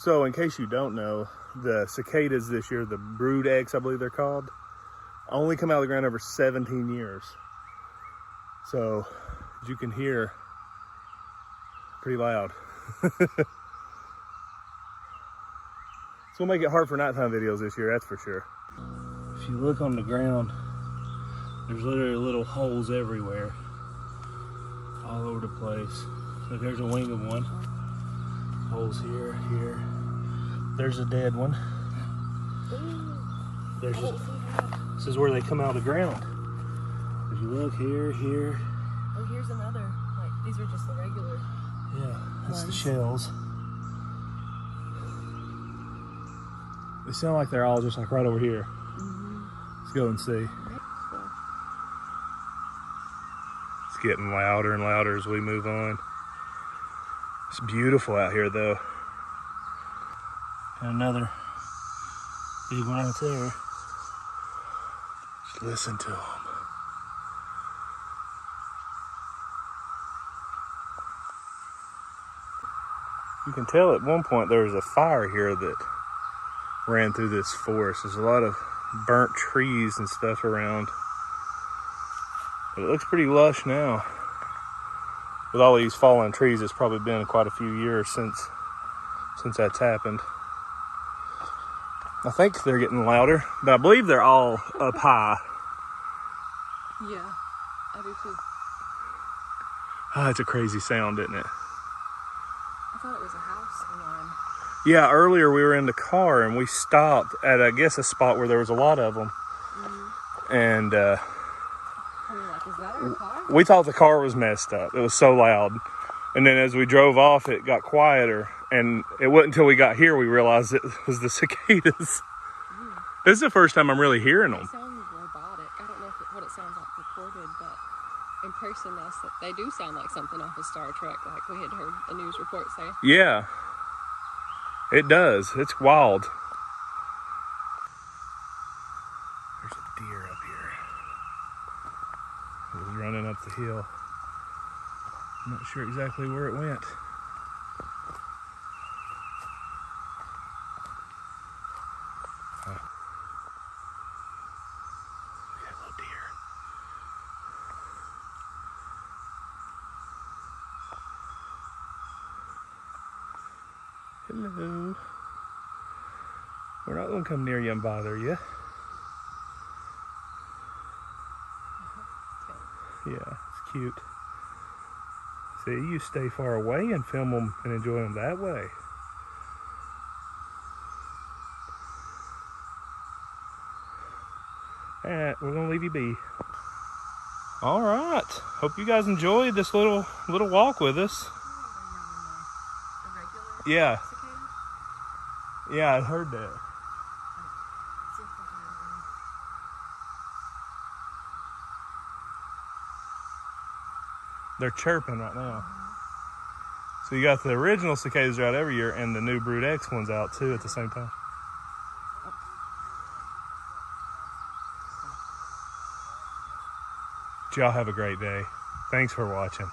So in case you don't know, the cicadas this year, the Brood X, I believe they're called, only come out of the ground over 17 years. So as you can hear, pretty loud. So we'll make it hard for nighttime videos this year, that's for sure. If you look on the ground, there's literally little holes everywhere, all over the place. So there's a wing of one. Holes here, here. There's a dead one. This is where they come out of the ground. If you look here, here. Oh, here's another. Like, these are just the regular. Yeah, that's the shells. They sound like they're all just like right over here. Let's go and see. It's getting louder and louder as we move on. It's beautiful out here though. And another big one right there. Just listen to them. You can tell at one point there was a fire here that ran through this forest. There's a lot of burnt trees and stuff around. But it looks pretty lush now. With all these fallen trees, it's probably been quite a few years since that's happened. I think they're getting louder, but I believe they're all up high. Yeah, I do too. Ah, it's a crazy sound, isn't it? I thought it was a house alarm. Yeah, earlier we were in the car and we stopped at, I guess, a spot where there was a lot of them. And I mean, like, is that our car? we thought the car was messed up. It was so loud. And then as we drove off, it got quieter. And it wasn't until we got here we realized it was the cicadas. This is the first time I'm really hearing them. They sound robotic. I don't know what it sounds like recorded, but in person, they do sound like something off of Star Trek, like we had heard a news report say. Yeah, it does. It's wild. There's a deer up here. It was running up the hill. I'm not sure exactly where it went. Look at that little deer. Hello. We're not going to come near you and bother you. Yeah, it's cute. See, you stay far away and film them and enjoy them that way. Alright, we're going to leave you be. Alright, hope you guys enjoyed this little walk with us. Yeah. Yeah, I heard that. They're chirping right now. So you got the original cicadas out every year and the new Brood X ones out too at the same time. Y'all have a great day. Thanks for watching.